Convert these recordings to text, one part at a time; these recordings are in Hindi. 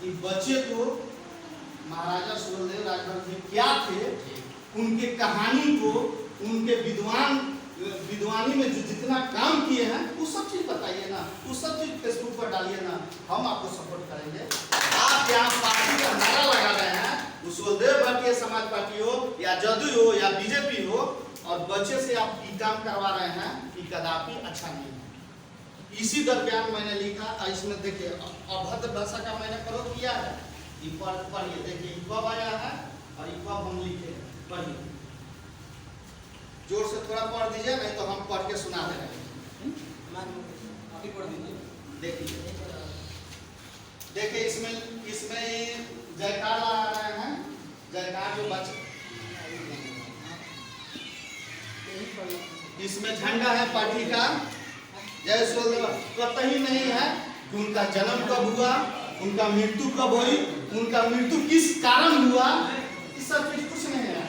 कि बच्चे को महाराजा सुहेलदेव राजभर जी क्या थे, उनके कहानी को, उनके विद्वानी में जो जितना काम किए हैं वो सब चीज बताइए ना, वो सब चीज फेसबुक पर डालिए ना, हम आपको सपोर्ट करेंगे। आप यहाँ पार्टी का नारा लगा रहे हैं, वो सुहेलदेव भारतीय समाज पार्टी हो या जदयू हो या बीजेपी हो, और बच्चे से आप ये काम करवा रहे हैं कि कदापि अच्छा नहीं है। इसी दरमियान मैंने लिखा, इसमें देखिए अभद्र भाषा का मैंने प्रयोग किया है, पढ़िए, देखिए कब आया है और कब हम लिखे, पढ़िए जोर से थोड़ा पढ़ दीजिए, नहीं तो हम पढ़ के सुना दे रहे हैं। अभी पढ़ दीजिए। देखिए इसमें जयकार लगा रहे हैं, जयकार जो बच्चे, इसमें झंडा है पार्टी का, जय सुहेलदेव। कतई नहीं है कि उनका जन्म कब हुआ, उनका मृत्यु कब हुई, उनका मृत्यु किस कारण हुआ, ये सब चीज कुछ नहीं है।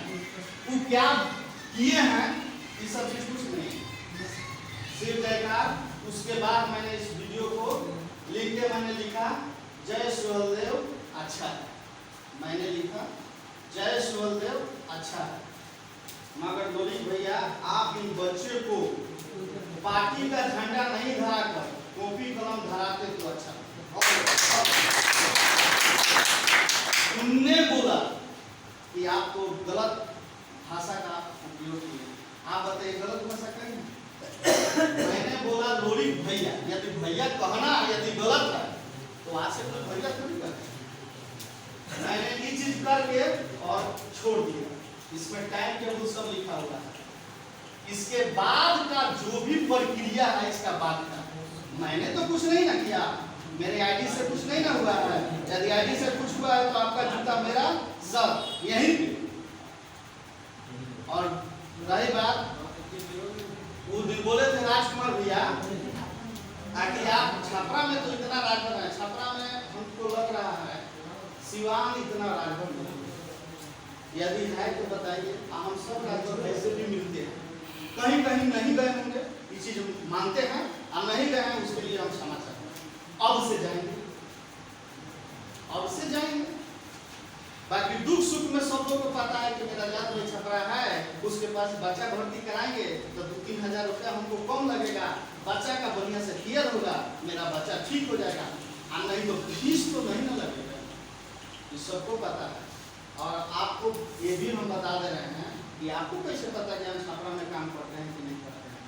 वो क्या किए हैं, ये सब चीज कुछ नहीं है, सिर्फ जयकार। उसके बाद मैंने इस वीडियो को लिख के मैंने लिखा जय सुहेलदेव अच्छा है, मैंने लिखा जय सुहेलदेव अच्छा है। मगर लोरी भैया आप इन बच्चे को पार्टी का झंडा नहीं धराकर कॉपी कलम धराते तो अच्छा। उनने बोला कि आप तो गलत भाषा का उपयोग किए, आप बताइए गलत भाषा कहीं? मैंने बोला लोरी भैया, यदि भैया कहना यदि गलत है तो आज से तो भैया थोड़ी कर। मैंने ये चीज करके और छोड़ दिया। इसमें टाइम टेबल सब लिखा हुआ है, इसके बाद का जो भी प्रक्रिया है इसका बाद का, मैंने तो कुछ नहीं ना किया, मेरे आईडी से कुछ नहीं ना हुआ है। यदि आईडी से कुछ हुआ है तो आपका जूता मेरा सब यहीं पे। और रही बात, वो दिन बोले थे राजकुमार भैया कि आप छपरा में तो इतना राजभर है, छपरा में हमको लग रहा है सिवान इतना राजभर नहीं, यदि है तो बताइए। हम सब राजभर ऐसे भी मिलते हैं, कहीं कहीं नहीं गए होंगे, ये चीज मानते हैं, और नहीं गए हैं उसके लिए हम क्षमा चाहते हैं। अब से जाएंगे, अब से जाएंगे। बाकी दुख सुख में सब लोग को पता है कि मेरा जात में छपरा है, उसके पास बच्चा भर्ती कराएंगे तो 2-3 हजार रुपया हमको कम लगेगा, बच्चा का बढ़िया से क्लियर होगा, मेरा बच्चा ठीक हो जाएगा, और नहीं तो फीस तो नहीं ना लगेगा, ये सबको पता है। और आपको ये भी हम बता दे रहे हैं कि आपको कैसे पता कि हम छपरा में काम करते हैं कि नहीं करते हैं।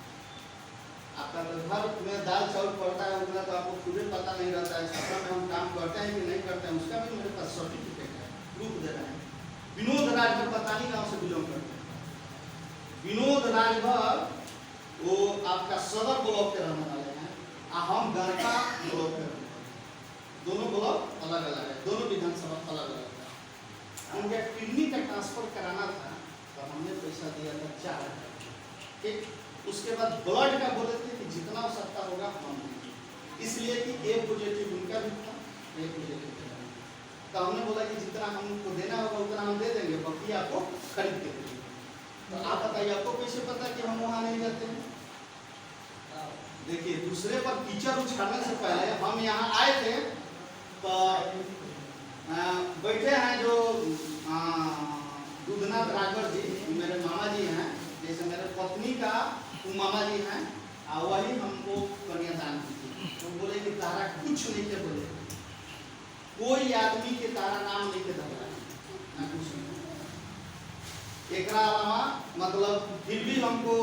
आपका तो घर में दाल चावल पड़ता है उतना तो आपको खुद पता नहीं रहता है, छपरा में हम काम करते हैं कि नहीं करते हैं, उसका भी मेरे पास सर्टिफिकेट है, प्रूफ दे रहे हैं। विनोद राजभर पतानी गांव से बिलोंग करते हैं। विनोद राजभर वो आपका सदर ब्लॉक के रहने वाले हैं, और हम गरका ब्लॉक के रहने वाले हैं। दोनों ब्लॉक अलग अलग है, दोनों विधानसभा अलग अलग है। उनके किडनी का ट्रांसफर कराना था तो हमने पैसा दिया था 4 हजार, ठीक। उसके बाद ब्लड का बोले थे कि जितना आवश्यकता होगा हम देंगे, इसलिए कि ए पॉजिटिव उनका भी था, ए पॉजिटिव था। तो हमने बोला कि जितना हमको देना होगा उतना हम दे देंगे, बाकी आपको खरीद के देंगे। तो आप बताइए आपको कैसे पता कि हम वहाँ नहीं रहते हैं? देखिए दूसरे पर कीचड़ उछालने से पहले हम यहाँ आए थे, तो बैठे हैं जो दूधनाथ राजभर जी, मेरे मामा जी हैं, जैसे मेरे पत्नी का वो मामा जी हैं, और वही हमको कन्यादान की थी। तो बोले कि तारा कुछ नहीं के बोले, कोई आदमी के तारा नाम नहीं के धरा ना कुछ नहीं। एक अलावा मतलब फिर भी हमको